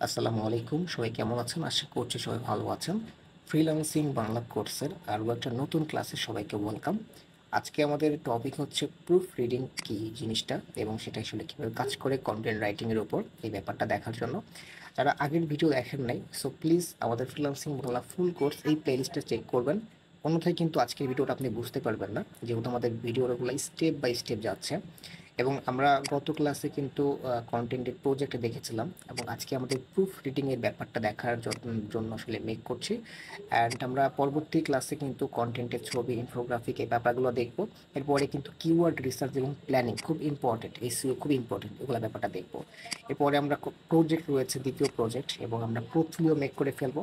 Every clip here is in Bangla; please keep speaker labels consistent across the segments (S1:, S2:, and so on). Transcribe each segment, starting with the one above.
S1: আসসালামু আলাইকুম। সবাই কেমন আছেন? আশা করছি সবাই ভালো আছেন। ফ্রিল্যান্সিং বাংলা কোর্সের আরও একটা নতুন ক্লাসে সবাইকে ওয়েলকাম। আজকে আমাদের টপিক হচ্ছে প্রুফ রিডিং কি জিনিসটা এবং সেটা আসলে কীভাবে কাজ করে কন্টেন্ট রাইটিংয়ের উপর এই ব্যাপারটা দেখার জন্য যারা আগের ভিডিও দেখেন নাই, সো প্লিজ আমাদের ফ্রিল্যান্সিং বাংলা ফুল কোর্স এই প্লেলিস্টটা চেক করবেন। অন্যথায় কিন্তু আজকের ভিডিওটা আপনি বুঝতে পারবেন না, যেহেতু আমাদের ভিডিওগুলো স্টেপ বাই স্টেপ যাচ্ছে। এবং আমরা গত ক্লাসে কিন্তু কন্টেন্টের প্রজেক্ট দেখেছিলাম এবং আজকে আমাদের প্রুফ রিডিংয়ের ব্যাপারটা দেখার জন্য আসলে মেক করছি। অ্যান্ড আমরা পরবর্তী ক্লাসে কিন্তু কন্টেন্টের ছবি, ইনফোগ্রাফিক এই ব্যাপারগুলো দেখবো। এরপরে কিন্তু কিওয়ার্ড রিসার্চ এবং প্ল্যানিং খুব ইম্পর্টেন্ট, এসইও খুব ইম্পর্টেন্ট, এগুলো ব্যাপারটা দেখবো। এরপরে আমরা প্রজেক্ট রয়েছে, দ্বিতীয় প্রজেক্ট, এবং আমরা পোর্টফোলিও মেক করে ফেলবো।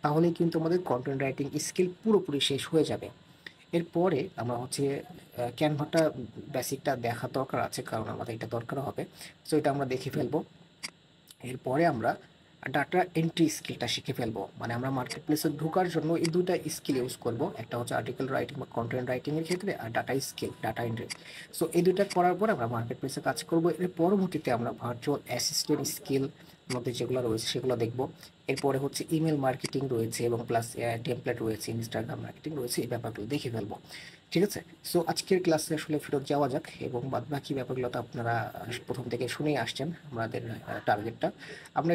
S1: তাহলেই কিন্তু আমাদের কন্টেন্ট রাইটিং স্কিল পুরোপুরি শেষ হয়ে যাবে। এরপরে আমরা হচ্ছে ক্যানভাটা বেসিকটা দেখা দরকার আছে, কারণ আমাদের এটা দরকার হবে। সো এটা আমরা দেখে ফেলবো। এরপরে আমরা ডাটা এন্ট্রি স্কিলটা শিখে ফেলবো, মানে আমরা মার্কেট প্লেসে ঢোকার জন্য এই দুইটা স্কিল ইউজ করব। একটা হচ্ছে আর্টিকেল রাইটিং বা কন্টেন্ট রাইটিংয়ের ক্ষেত্রে, আর data skill, data entry. So এই দুইটা করার পর আমরা মার্কেট প্লেসে কাজ করবো। এর পরবর্তীতে আমরা ভার্চুয়াল অ্যাসিস্ট্যান্ট স্কিল মধ্যে যেগুলো রয়েছে সেগুলো দেখব। এরপরে হচ্ছে ইমেল মার্কেটিং রয়েছে এবং প্লাস টেমপ্লেট রয়েছে, ইনস্টাগ্রাম মার্কেটিং রয়েছে, এই ব্যাপারগুলো দেখে ফেলবো। ঠিক আছে। সো আজকের ক্লাসে আসলে ফেরত যাওয়া যাক, এবং বাদ বাকি ব্যাপারগুলো তো আপনারা প্রথম থেকে শুনেই আসছেন। আমাদের টার্গেটটা আমরা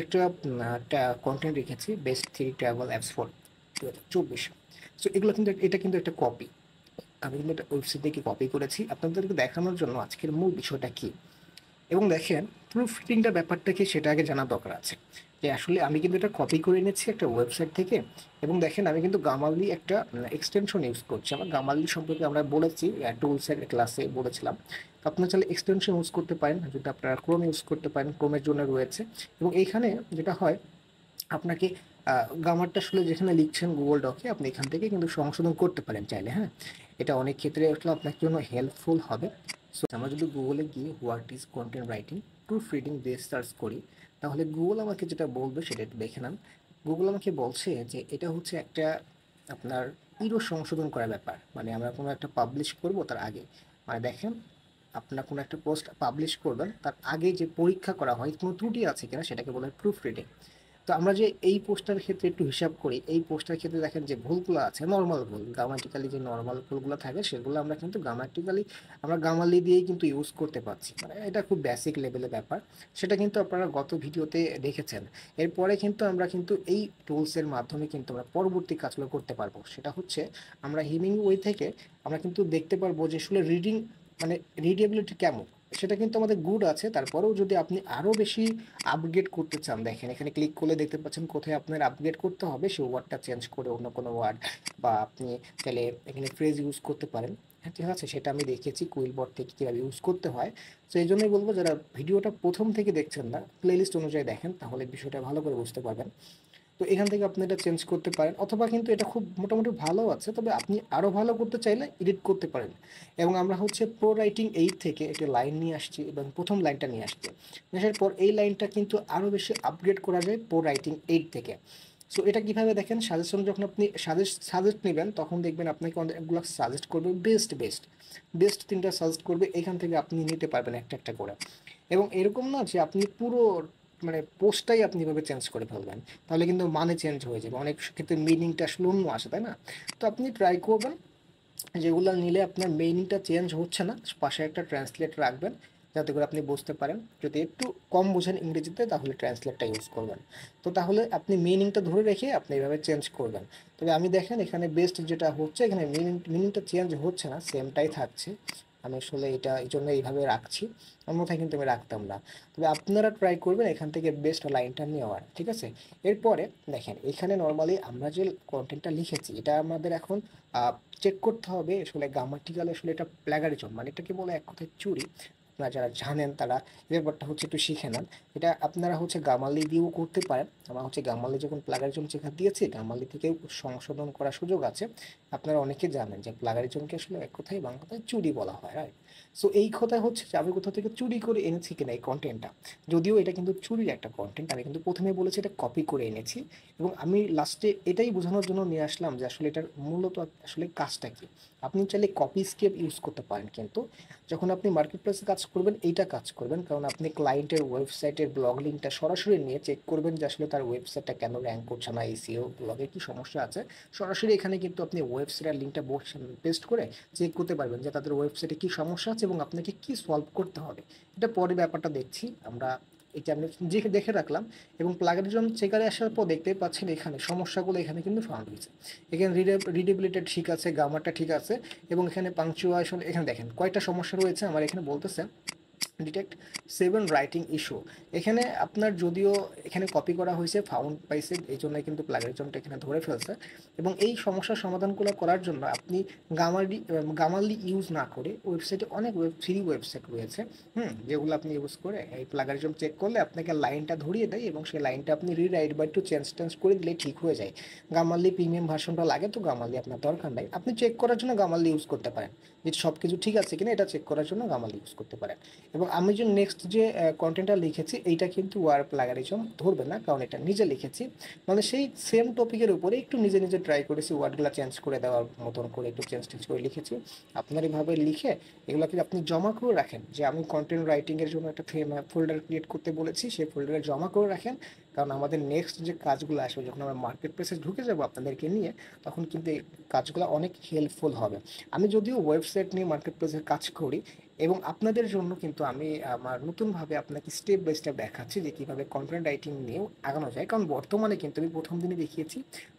S1: একটা কন্টেন্ট রেখেছি, best 3 travel apps for 2024। So এগুলো কিন্তু, এটা কিন্তু একটা কপি, আমি কিন্তু একটা ওয়েবসাইট থেকে কপি করেছি আপনাদেরকে দেখানোর জন্য আজকের মূল বিষয়টা কি। এবং দেখেন, প্রুফ রিডিংটা ব্যাপারটা কি সেটা আগে জানা দরকার আছে, যে আসলে আমি কিন্তু এটা কপি করে এনেছি একটা ওয়েবসাইট থেকে। এবং দেখেন, আমি কিন্তু গামালি একটা এক্সটেনশন ইউজ করছি। আমার গামালি সম্পর্কে আমরা বলেছি টুলসের ক্লাসে বলেছিলাম। তো আপনারা চাইলে এক্সটেনশন ইউজ করতে পারেন, যদি আপনারা ক্রোম ইউজ করতে পারেন, ক্রোমের জন্য রয়েছে। এবং এইখানে যেটা হয়, আপনাকে গ্রামারটা আসলে যেখানে লিখছেন গুগল ডকে, আপনি এখান থেকে কিন্তু সংশোধন করতে পারেন চাইলে। হ্যাঁ, এটা অনেক ক্ষেত্রে আসলে আপনার জন্য হেল্পফুল হবে। সো আমরা যদি গুগলে গিয়ে what is content writing proof reading দিয়ে সার্চ করি, তাহলে গুগল আমাকে যেটা বলবে সেটা একটু দেখে নেন। গুগল আমাকে বলছে যে এটা হচ্ছে একটা আপনার ইরো সংশোধন করার ব্যাপার, মানে আমরা কোনো একটা পাবলিশ করব তার আগে, মানে দেখেন, আপনার কোনো একটা পোস্ট পাবলিশ করবেন তার আগে যে পরীক্ষা করা হয় কোনো ত্রুটি আছে কিনা, সেটাকে বলা হয় প্রুফ রিডিং। তো আমরা যে এই পোস্টটার ক্ষেত্রে একটু হিসাব করি, এই পোস্টটার ক্ষেত্রে দেখেন যে ভুলগুলো আছে, নর্মাল ভুল, গ্রামাটিক্যালি যে নর্মাল ভুলগুলো থাকে সেগুলো আমরা কিন্তু গ্রামাটিক্যালি আমরা গামালি দিয়েই কিন্তু ইউজ করতে পারছি, মানে এটা খুব বেসিক লেভেলের ব্যাপার। সেটা কিন্তু আপনারা গত ভিডিওতে দেখেছেন। এরপরে কিন্তু আমরা কিন্তু এই টুলসের মাধ্যমে কিন্তু আমরা পরবর্তী কাজগুলো করতে পারবো। সেটা হচ্ছে আমরা হিমিংওয়ে থেকে আমরা কিন্তু দেখতে পারবো যে আসলে রিডিং, মানে রিডেবিলিটি কেমন, সেটা কিন্তু আমাদের গুড আছে। তারপরেও যদি আপনি আরও বেশি আপগ্রেড করতে চান, দেখেন এখানে ক্লিক করলে দেখতে পাচ্ছেন কোথায় আপনার আপগ্রেড করতে হবে, সেই ওয়ার্ডটা চেঞ্জ করে অন্য কোনো ওয়ার্ড, বা আপনি চাইলে এখানে ফ্রেজ ইউজ করতে পারেন। হ্যাঁ, ঠিক আছে, সেটা আমি দেখেছি কুইলবট থেকে কীভাবে ইউজ করতে হয়। তো এই জন্যই বলবো, যারা ভিডিওটা প্রথম থেকে দেখছেন না, প্লেলিস্ট অনুযায়ী দেখেন, তাহলে বিষয়টা ভালো করে বুঝতে পারবেন। তো এখান থেকে আপনি এটা চেঞ্জ করতে পারেন, অথবা কিন্তু এটা খুব মোটামুটি ভালো আছে, তবে আপনি আরও ভালো করতে চাইলে এডিট করতে পারেন। এবং আমরা হচ্ছে প্রো রাইটিং 8 থেকে একটা লাইন নিয়ে আসছি, এবং প্রথম লাইনটা নিয়ে আসছি। আসার পর এই লাইনটা কিন্তু আরও বেশি আপগ্রেড করা যায় প্রো রাইটিং 8 থেকে। সো এটা কিভাবে দেখেন, সাজেশন যখন আপনি সাজেস্ট নেবেন, তখন দেখবেন আপনাকে অনেকগুলো সাজেস্ট করবে, বেস্ট বেস্ট বেস্ট 3টা সাজেস্ট করবে, এখান থেকে আপনি নিতে পারবেন একটা একটা করে। এবং এরকম না যে আপনি পুরো, মানে পোস্টটাই আপনি এভাবে চেঞ্জ করে ফেলবেন, তাহলে কিন্তু মানে চেঞ্জ হয়ে যাবে, অনেক ক্ষেত্রে মিনিংটা আসলে অন্য আসে, তাই না? তো আপনি ট্রাই করবেন যেগুলো নিলে আপনার মিনিংটা চেঞ্জ হচ্ছে না, পাশে একটা ট্রান্সলেট রাখবেন, যাতে করে আপনি বুঝতে পারেন। যদি একটু কম বোঝেন ইংরেজিতে, তাহলে ট্রান্সলেটটা ইউজ করবেন। তো তাহলে আপনি মিনিংটা ধরে রেখে আপনি এভাবে চেঞ্জ করবেন। তবে আমি দেখেন এখানে বেস্ট যেটা হচ্ছে, এখানে মিনিংটা চেঞ্জ হচ্ছে না, সেমটাই থাকছে। আমি আসলে এটা এই জন্য এইভাবে রাখছি, অন্যথায় কিন্তু আমি রাখতাম না। তবে আপনারা ট্রাই করবেন এখান থেকে বেস্ট লাইনটা নেওয়ার। ঠিক আছে। এরপরে দেখেন, এখানে নর্মালি আমরা যে কন্টেন্টটা লিখেছি, এটা আমাদের এখন চেক করতে হবে আসলে গ্রামাটিক্যাল, আসলে এটা প্ল্যাগারিজম, মানে এটাকে বলে এক কথায় চুরি। আপনারা যারা জানেন তারা এই ব্যাপারটা হচ্ছে একটু শিখে নেন। এটা আপনারা হচ্ছে গামালি দিয়েও করতে পারেন। আমরা হচ্ছে গামালি যখন প্লাগারিজম শেখা দিয়েছি, গামালি থেকেও সংশোধন করার সুযোগ আছে। আপনারা অনেকে জানেন যে প্লাগারিজমকে আসলে এক কথায় বাংলা কথায় চুরি বলা হয়, রাইট? সো এই কথা হচ্ছে যে আমি কোথাও থেকে চুরি করে এনেছি কিনা এই কন্টেন্টটা, যদিও এটা কিন্তু চুরির একটা কন্টেন্ট, আমি কিন্তু প্রথমে বলেছি এটা কপি করে এনেছি। এবং আমি লাস্টে এটাই বোঝানোর জন্য নিয়ে আসলাম যে আসলে এটার মূলত আসলে কাজটা কি। আপনি চাইলে কপি স্কেপ ইউজ করতে পারেন, কিন্তু যখন আপনি মার্কেট প্লেসে কাজ করবেন এইটা কাজ করবেন, কারণ আপনি ক্লায়েন্টের ওয়েবসাইটের ব্লগ লিঙ্কটা সরাসরি নিয়ে চেক করবেন যে আসলে তার ওয়েবসাইটটা কেন র্যাঙ্ক করছে না, এসইও ব্লগে কি সমস্যা আছে। সরাসরি এখানে কিন্তু আপনি ওয়েবসাইটের লিঙ্কটা পেস্ট করে চেক করতে পারবেন যে তাদের ওয়েবসাইটে কি সমস্যা আছে এবং আপনাকে কি সলভ করতে হবে। এটা পরে ব্যাপারটা দেখছি আমরা, এটা আমি দেখে রাখলাম। এবং প্লাগরিজম চেকারে আসার পর দেখতেই পাচ্ছেন এখানে সমস্যাগুলো এখানে কিন্তু ফাউন্ড হয়েছে। এখানে রিডেবিলিটি ঠিক আছে, গ্রামারটা ঠিক আছে, এবং এখানে পাংচুয়েশন, এখানে দেখেন কয়টা সমস্যা রয়েছে আমার এখানে বলতেছে। ডিটেক্ট 7 রাইটিং ইস্যু, এখানে আপনার যদিও এখানে কপি করা হয়েছে ফাউন্ড পাইছে, এই জন্য কিন্তু প্লাগরিজমটা এখানে ধরে ফেলছে। এবং এই সমস্যার সমাধানগুলো করার জন্য আপনি গামারলি ইউজ না করে ওয়েবসাইটে অনেক ফ্রি ওয়েবসাইট রয়েছে, যেগুলো আপনি ইউজ করে এই প্লাগরিজম চেক করলে আপনাকে লাইনটা ধরিয়ে দেয় এবং সেই লাইনটা আপনি রিরাইট বা একটু চেঞ্জ করে দিলে ঠিক হয়ে যায়। গামারলি প্রিমিয়াম ভার্সনটা লাগে, তো গামারলি আপনার দরকার নাই, আপনি চেক করার জন্য গামারলি ইউজ করতে পারেন, যে সব কিছু ঠিক আছে কিনা এটা চেক করার জন্য গামারলি ইউজ করতে পারেন। এবং আমি যে নেক্সট যে কন্টেন্টটা লিখেছি এইটা কিন্তু ওয়ার প্লাগারিজম ধরবে না, কারণ এটা নিজে লিখেছি, মানে সেই সেম টপিকের উপরে একটু নিজে নিজে ট্রাই করেছি, ওয়ার্ডগুলো চেঞ্জ করে দেওয়ার মতন করে একটু চেঞ্জ করে লিখেছি। আপনার এইভাবে লিখে এগুলোকে আপনি জমা করে রাখেন, যে আমি কন্টেন্ট রাইটিংয়ের জন্য একটা ফোল্ডার ক্রিয়েট করতে বলেছি, সেই ফোল্ডারে জমা করে রাখেন, কারণ আমাদের নেক্সট যে কাজগুলো আসবে যখন আমরা মার্কেট প্লেসে ঢুকে যাবো আপনাদেরকে নিয়ে, তখন কিন্তু এই কাজগুলো অনেক হেল্পফুল হবে। আমি যদিও ওয়েবসাইট নিয়ে মার্কেট প্লেসে কাজ করি, এবং আপনাদের জন্য কিন্তু আমি আমার নতুনভাবে আপনাকে স্টেপ বাই স্টেপ দেখাচ্ছি যে কীভাবে কন্টেন্ট রাইটিং নিয়েও আগানো যায়। কারণ বর্তমানে কিন্তু আমি প্রথম দিনে দেখিয়েছি,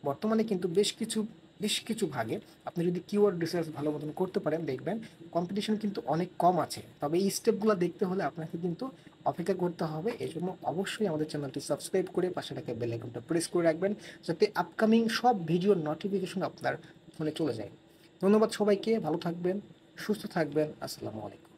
S1: বর্তমানে কিন্তু বেশ কিছু ভাগে আপনি যদি কিওয়ার্ড রিসার্চ ভালো মতন করতে পারেন, দেখবেন কম্পিটিশন কিন্তু অনেক কম আছে। তবে এই স্টেপগুলো দেখতে হলে আপনাকে কিন্তু অপেক্ষা করতে হবে। এই জন্য অবশ্যই আমাদের চ্যানেলটি সাবস্ক্রাইব করে পাশে থাকা বেল আইকনটা প্রেস করে রাখবেন, যাতে আপকামিং সব ভিডিওর নোটিফিকেশন আপনার ফোনে চলে যায়। ধন্যবাদ সবাইকে, ভালো থাকবেন, সুস্থ থাকবেন, আসসালামু আলাইকুম।